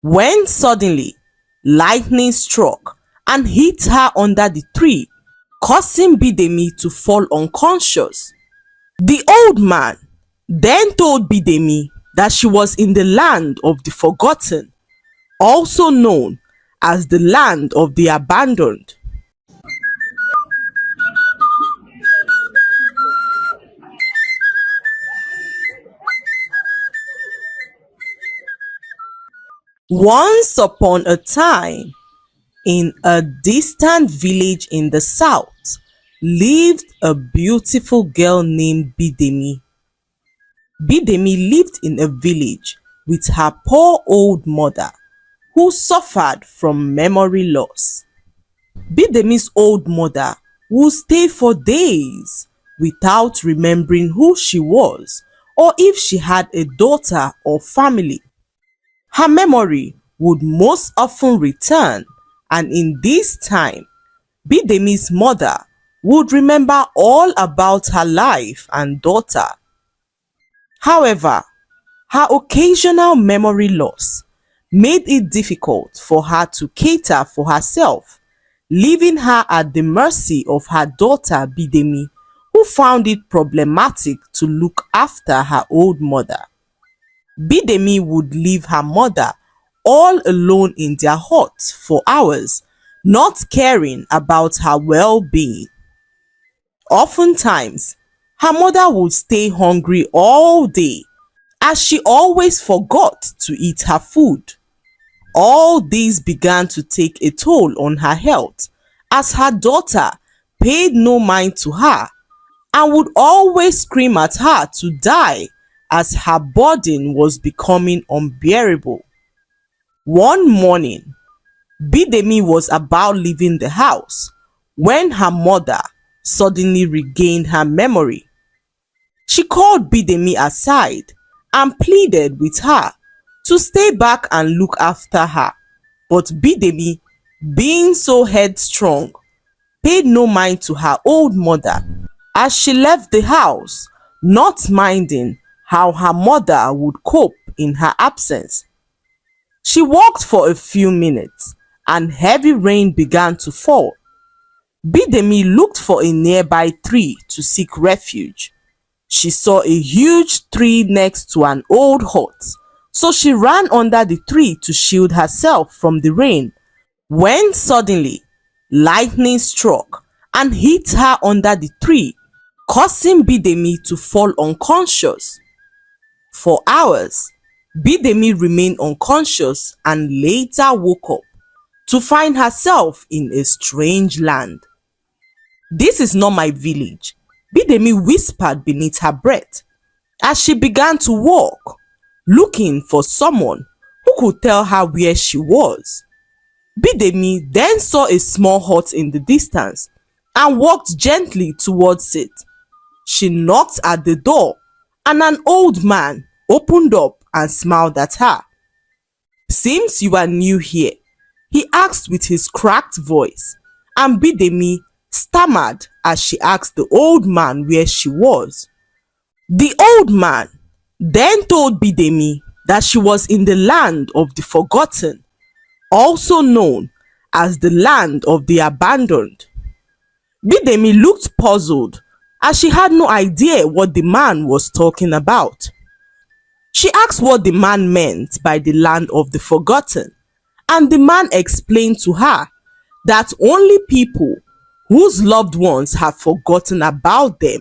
when suddenly lightning struck and hit her under the tree, causing Bidemi to fall unconscious. The old man then told Bidemi that she was in the land of the forgotten, also known as the land of the abandoned. Once upon a time, in a distant village in the south, lived a beautiful girl named Bidemi. Bidemi lived in a village with her poor old mother, who suffered from memory loss. Bidemi's old mother would stay for days without remembering who she was or if she had a daughter or family. Her memory would most often return, and in this time, Bidemi's mother would remember all about her life and daughter. However, her occasional memory loss made it difficult for her to cater for herself, leaving her at the mercy of her daughter Bidemi, who found it problematic to look after her old mother. Bidemi would leave her mother all alone in their hut for hours, not caring about her well-being. Oftentimes, her mother would stay hungry all day as she always forgot to eat her food. All this began to take a toll on her health as her daughter paid no mind to her and would always scream at her to die as her burden was becoming unbearable. One morning, Bidemi was about leaving the house when her mother suddenly regained her memory. She called Bidemi aside and pleaded with her to stay back and look after her, but Bidemi, being so headstrong, paid no mind to her old mother as she left the house, not minding how her mother would cope in her absence. She walked for a few minutes and heavy rain began to fall. Bidemi looked for a nearby tree to seek refuge. She saw a huge tree next to an old hut, so she ran under the tree to shield herself from the rain, when suddenly lightning struck and hit her under the tree, causing Bidemi to fall unconscious. For hours, Bidemi remained unconscious and later woke up to find herself in a strange land. "This is not my village," Bidemi whispered beneath her breath as she began to walk, looking for someone who could tell her where she was. Bidemi then saw a small hut in the distance and walked gently towards it. She knocked at the door and an old man opened up and smiled at her. "Seems you are new here," he asked with his cracked voice, and Bidemi stammered as she asked the old man where she was. The old man then told Bidemi that she was in the land of the forgotten, also known as the land of the abandoned. Bidemi looked puzzled as she had no idea what the man was talking about. She asked what the man meant by the land of the forgotten, and the man explained to her that only people whose loved ones have forgotten about them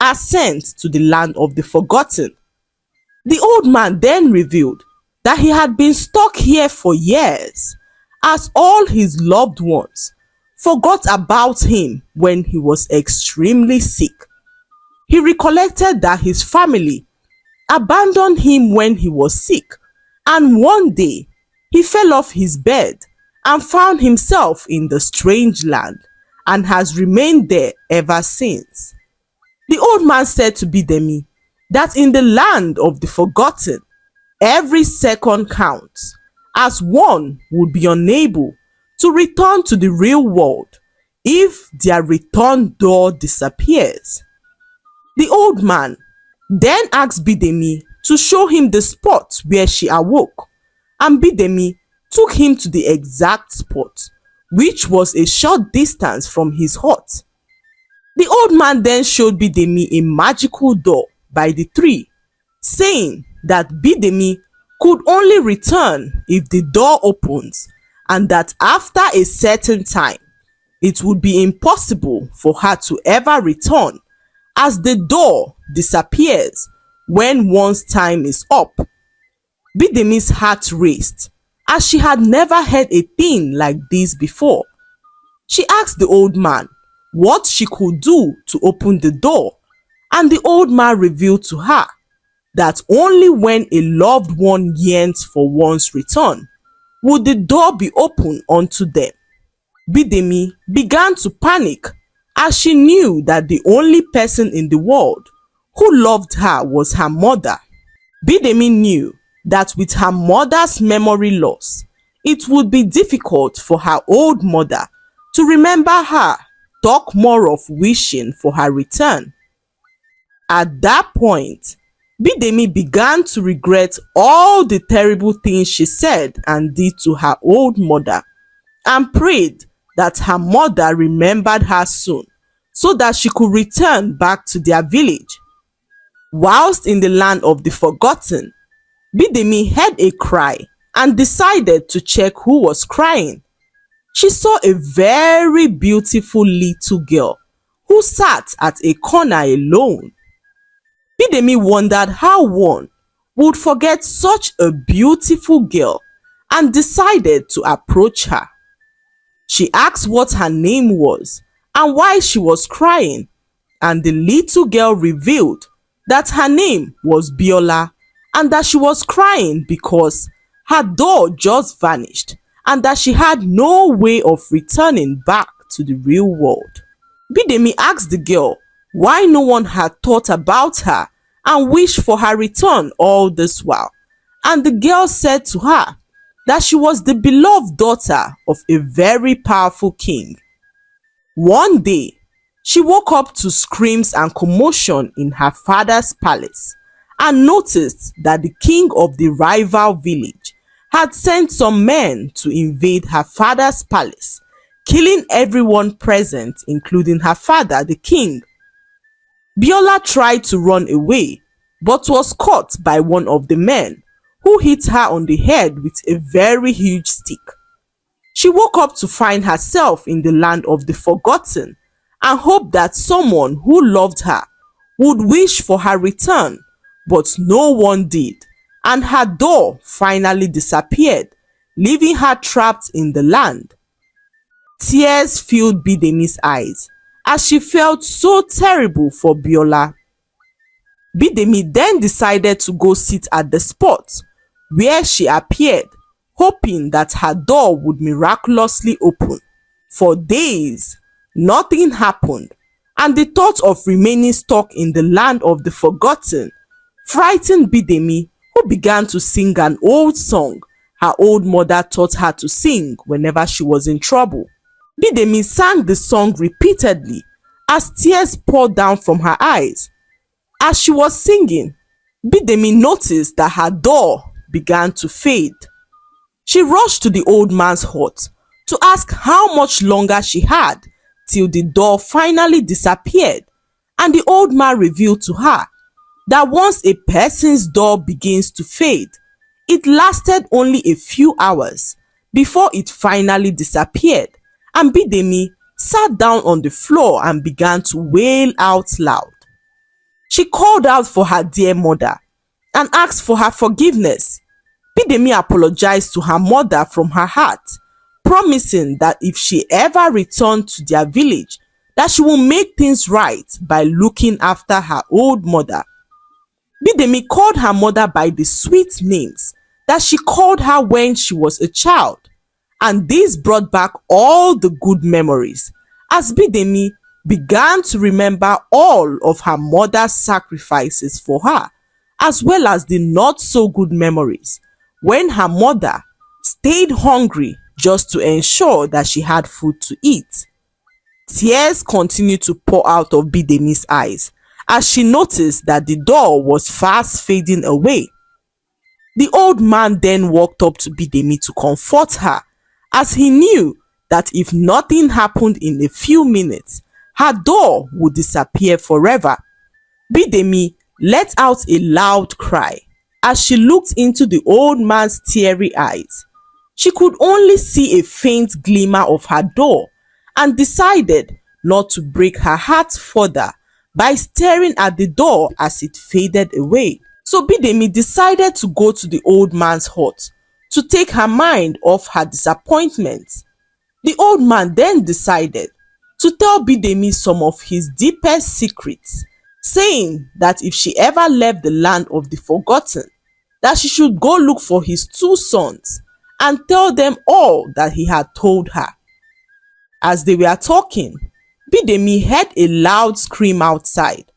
are sent to the land of the forgotten. The old man then revealed that he had been stuck here for years as all his loved ones forgot about him when he was extremely sick. He recollected that his family abandoned him when he was sick, and one day he fell off his bed and found himself in the strange land and has remained there ever since. The old man said to Bidemi that in the land of the forgotten, every second counts, as one would be unable to return to the real world if their return door disappears. The old man then asked Bidemi to show him the spot where she awoke, and Bidemi took him to the exact spot, which was a short distance from his hut. The old man then showed Bidemi a magical door by the tree, saying that Bidemi could only return if the door opens, and that after a certain time, it would be impossible for her to ever return, as the door disappears when one's time is up. Bidemi's heart raced, as she had never heard a thing like this before. She asked the old man what she could do to open the door, and the old man revealed to her that only when a loved one yearns for one's return would the door be opened unto them. Bidemi began to panic, as she knew that the only person in the world who loved her was her mother. Bidemi knew that with her mother's memory loss, it would be difficult for her old mother to remember her, talk more of wishing for her return. At that point, Bidemi began to regret all the terrible things she said and did to her old mother, and prayed that her mother remembered her soon, so that she could return back to their village. Whilst in the land of the forgotten, Bidemi heard a cry and decided to check who was crying. She saw a very beautiful little girl who sat at a corner alone. Bidemi wondered how one would forget such a beautiful girl and decided to approach her. She asked what her name was and why she was crying, and the little girl revealed that her name was Bola, and that she was crying because her doll just vanished and that she had no way of returning back to the real world. Bidemi asked the girl why no one had thought about her and wished for her return all this while, and the girl said to her that she was the beloved daughter of a very powerful king. One day, she woke up to screams and commotion in her father's palace and noticed that the king of the rival village had sent some men to invade her father's palace, killing everyone present, including her father, the king. Bola tried to run away, but was caught by one of the men, who hit her on the head with a very huge stick. She woke up to find herself in the land of the forgotten and hoped that someone who loved her would wish for her return, but no one did, and her doll finally disappeared, leaving her trapped in the land. Tears filled Bidemi's eyes as she felt so terrible for Bola. Bidemi then decided to go sit at the spot where she appeared, hoping that her door would miraculously open. For days, nothing happened, and the thought of remaining stuck in the land of the forgotten frightened Bidemi, who began to sing an old song her old mother taught her to sing whenever she was in trouble. Bidemi sang the song repeatedly as tears poured down from her eyes. As she was singing, Bidemi noticed that her doll began to fade. She rushed to the old man's hut to ask how much longer she had till the doll finally disappeared, and the old man revealed to her that once a person's doll begins to fade, it lasted only a few hours before it finally disappeared, and Bidemi sat down on the floor and began to wail out loud. She called out for her dear mother and asked for her forgiveness. Bidemi apologized to her mother from her heart, promising that if she ever returned to their village, that she will make things right by looking after her old mother. Bidemi called her mother by the sweet names that she called her when she was a child, and this brought back all the good memories as Bidemi began to remember all of her mother's sacrifices for her, as well as the not so good memories when her mother stayed hungry just to ensure that she had food to eat. Tears continued to pour out of Bidemi's eyes as she noticed that the doll was fast fading away. The old man then walked up to Bidemi to comfort her, as he knew that if nothing happened in a few minutes, her door would disappear forever. Bidemi let out a loud cry as she looked into the old man's teary eyes. She could only see a faint glimmer of her door and decided not to break her heart further by staring at the door as it faded away. So Bidemi decided to go to the old man's hut to take her mind off her disappointment. The old man then decided to tell Bidemi some of his deepest secrets, saying that if she ever left the land of the forgotten, that she should go look for his two sons and tell them all that he had told her. As they were talking, Bidemi heard a loud scream outside.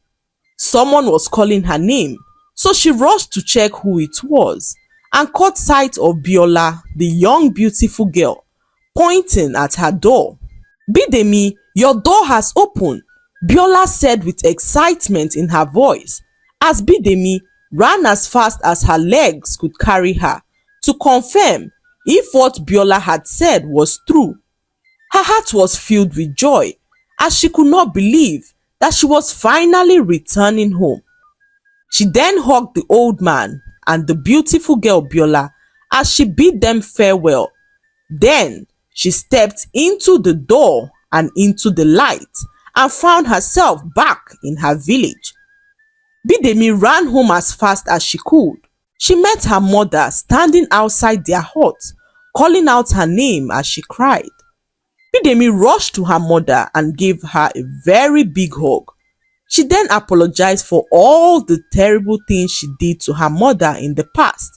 Someone was calling her name, so she rushed to check who it was and caught sight of Biola, the young beautiful girl, pointing at her door. "Bidemi, your door has opened," Biola said with excitement in her voice, as Bidemi ran as fast as her legs could carry her to confirm if what Biola had said was true. Her heart was filled with joy as she could not believe that she was finally returning home. She then hugged the old man and the beautiful girl Biola as she bid them farewell. Then she stepped into the door and into the light and found herself back in her village. Bidemi ran home as fast as she could. She met her mother standing outside their hut, calling out her name as she cried. Bidemi rushed to her mother and gave her a very big hug. She then apologized for all the terrible things she did to her mother in the past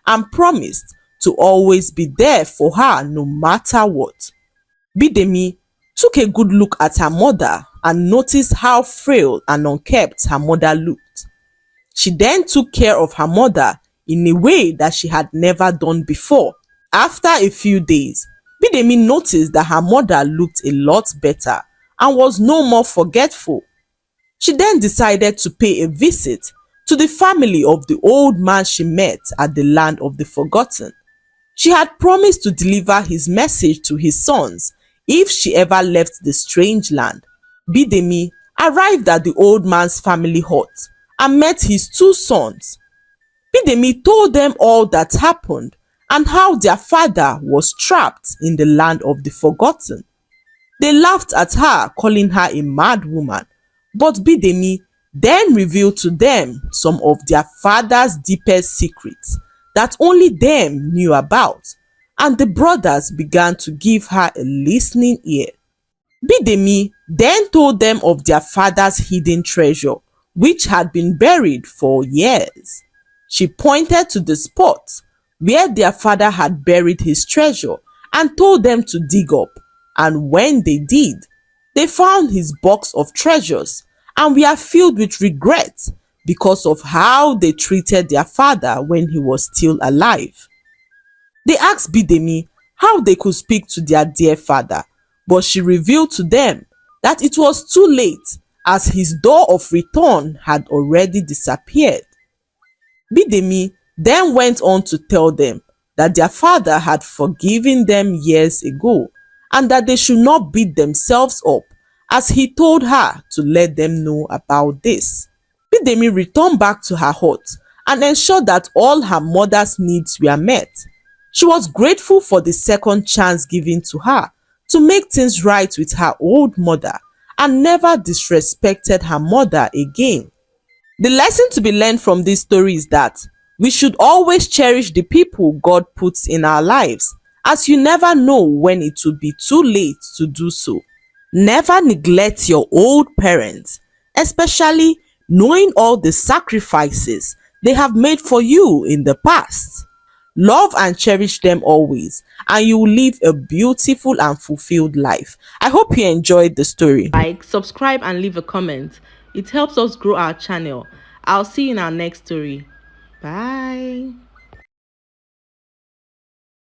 and promised to always be there for her no matter what. Bidemi took a good look at her mother and noticed how frail and unkempt her mother looked. She then took care of her mother in a way that she had never done before. After a few days, Bidemi noticed that her mother looked a lot better and was no more forgetful. She then decided to pay a visit to the family of the old man she met at the land of the forgotten. She had promised to deliver his message to his sons if she ever left the strange land. Bidemi arrived at the old man's family hut and met his two sons. Bidemi told them all that happened and how their father was trapped in the land of the forgotten. They laughed at her, calling her a mad woman, but Bidemi then revealed to them some of their father's deepest secrets that only them knew about, and the brothers began to give her a listening ear. Bidemi then told them of their father's hidden treasure, which had been buried for years. She pointed to the spot where their father had buried his treasure and told them to dig up, and when they did, they found his box of treasures and were filled with regret because of how they treated their father when he was still alive. They asked Bidemi how they could speak to their dear father, but she revealed to them that it was too late as his door of return had already disappeared. Bidemi then went on to tell them that their father had forgiven them years ago and that they should not beat themselves up, as he told her to let them know about this. Bidemi returned back to her hut and ensured that all her mother's needs were met. She was grateful for the second chance given to her to make things right with her old mother and never disrespected her mother again. The lesson to be learned from this story is that we should always cherish the people God puts in our lives, as you never know when it will be too late to do so. Never neglect your old parents, especially knowing all the sacrifices they have made for you in the past. Love and cherish them always, and you will live a beautiful and fulfilled life. I hope you enjoyed the story. Like, subscribe, and leave a comment. It helps us grow our channel. I'll see you in our next story. Bye.